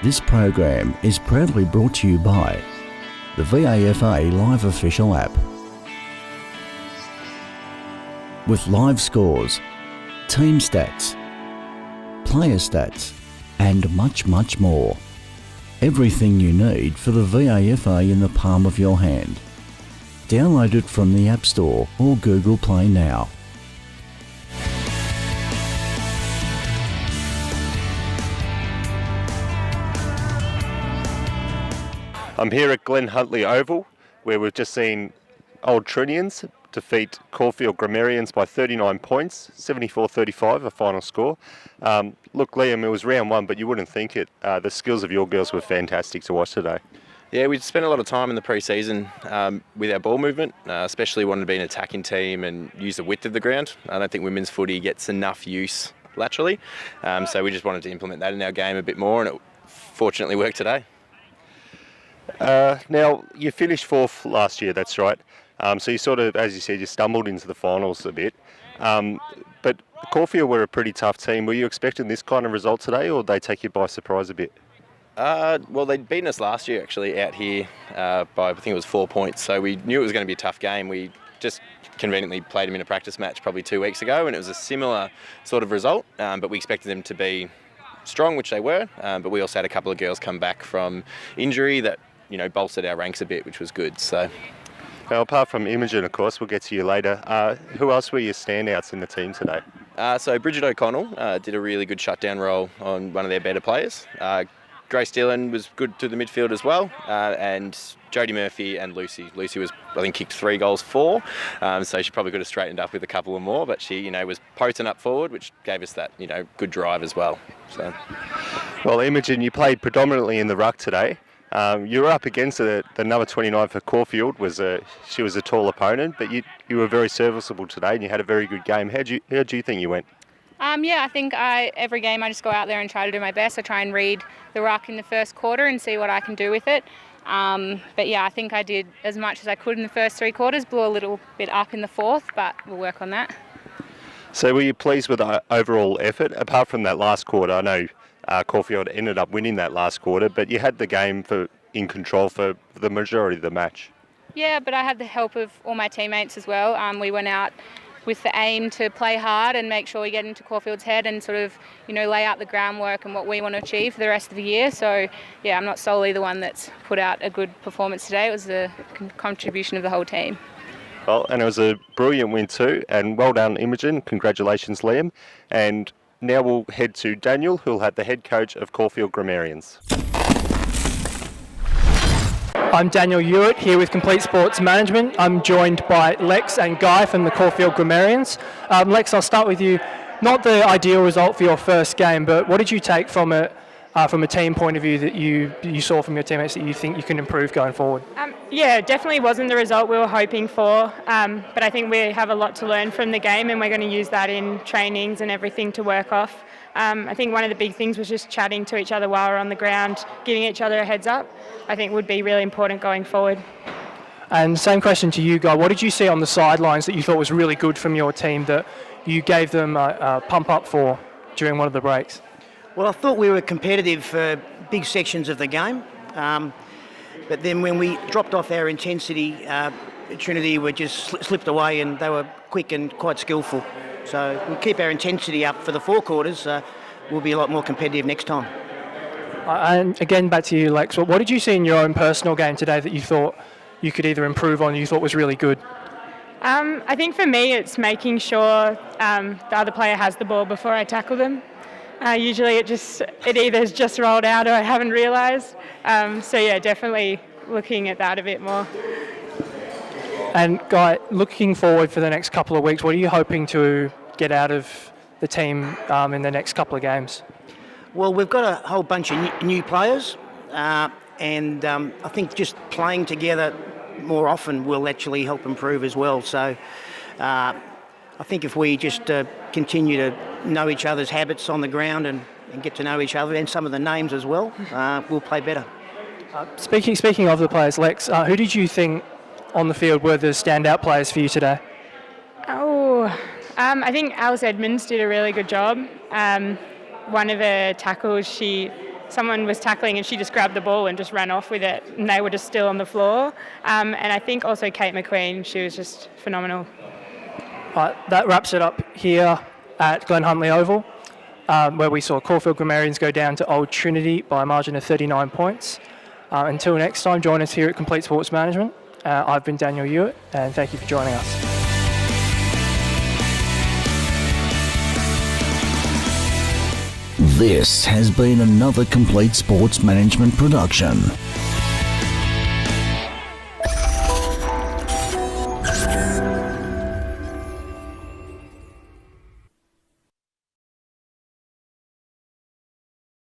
This program is proudly brought to you by the VAFA Live Official app. With live scores, team stats, player stats, and much, much more. Everything you need for the VAFA in the palm of your hand. Download it from the App Store or Google Play now. I'm here at Glen Huntly Oval, where we've just seen Old Trinians defeat Caulfield Grammarians by 39 points, 74-35, a final score. Look, Liam, it was round one, but you wouldn't think it. The skills of your girls were fantastic to watch today. Yeah, we spent a lot of time in the pre-season with our ball movement, especially wanted to be an attacking team and use the width of the ground. I don't think women's footy gets enough use laterally, so we just wanted to implement that in our game a bit more, and it fortunately worked today. Now, you finished fourth last year, that's right. So you sort of, as you said, you stumbled into the finals a bit. But Caulfield were a pretty tough team. Were you expecting this kind of result today, or did they take you by surprise a bit? Well, they'd beaten us last year, actually, out here by, I think it was 4 points. So we knew it was going to be a tough game. We just conveniently played them in a practice match probably 2 weeks ago, and it was a similar sort of result. But we expected them to be strong, which they were. But we also had a couple of girls come back from injury that, you know, bolstered our ranks a bit, which was good. So. Well, apart from Imogen, of course, we'll get to you later. Who else were your standouts in the team today? So Bridget O'Connell did a really good shutdown role on one of their better players. Grace Dillon was good to the midfield as well, and Jodie Murphy and Lucy. Lucy was, I think, kicked 3 goals, 4, so she probably could have straightened up with a couple of more, but she, was potent up forward, which gave us that, good drive as well. So. Well, Imogen, you played predominantly in the ruck today. You were up against the number 29 for Caulfield. She was a tall opponent, but you were very serviceable today, and you had a very good game. How do you think you went? I think every game I just go out there and try to do my best. I try and read the ruck in the first quarter and see what I can do with it. But yeah, I think I did as much as I could in the first 3 quarters, blew a little bit up in the fourth, but we'll work on that. So were you pleased with the overall effort? Apart from that last quarter, I know Caulfield ended up winning that last quarter, but you had the game in control for the majority of the match. Yeah, but I had the help of all my teammates as well. We went out with the aim to play hard and make sure we get into Caulfield's head and sort of, lay out the groundwork and what we want to achieve for the rest of the year. So, yeah, I'm not solely the one that's put out a good performance today. It was the contribution of the whole team. Well, and it was a brilliant win too, and well done, Imogen. Congratulations, Liam. And now we'll head to Daniel, who'll have the head coach of Caulfield Grammarians. I'm Daniel Hewitt, here with Complete Sports Management. I'm joined by Lex and Guy from the Caulfield Grammarians. Lex, I'll start with you. Not the ideal result for your first game, but what did you take from it, from a team point of view, that you saw from your teammates that you think you can improve going forward? Yeah, definitely wasn't the result we were hoping for, but I think we have a lot to learn from the game, and we're going to use that in trainings and everything to work off. I think one of the big things was just chatting to each other while we're on the ground, giving each other a heads up. I think would be really important going forward. And same question to you, Guy. What did you see on the sidelines that you thought was really good from your team that you gave them a pump up for during one of the breaks? Well, I thought we were competitive for big sections of the game, but then when we dropped off our intensity, Trinity were just slipped away, and they were quick and quite skillful. So we'll keep our intensity up for the 4 quarters. We'll be a lot more competitive next time. And again, back to you, Lex. What did you see in your own personal game today that you thought you could either improve on, you thought was really good? I think for me it's making sure the other player has the ball before I tackle them. Usually it either has just rolled out or I haven't realised. So yeah, definitely looking at that a bit more. And Guy, looking forward for the next couple of weeks, what are you hoping to get out of the team in the next couple of games? Well, we've got a whole bunch of new players, and I think just playing together more often will actually help improve as well. So I think if we just continue to know each other's habits on the ground and get to know each other and some of the names as well, we'll play better. Speaking of the players, Lex, who did you think on the field were the standout players for you today? I think Alice Edmonds did a really good job. One of her tackles, she someone was tackling and she just grabbed the ball and just ran off with it, and they were just still on the floor. And I think also Kate McQueen, she was just phenomenal. Right, that wraps it up here at Glen Huntly Oval, where we saw Caulfield Grammarians go down to Old Trinity by a margin of 39 points. Until next time, join us here at Complete Sports Management. I've been Daniel Hewitt, and thank you for joining us. This has been another Complete Sports Management production.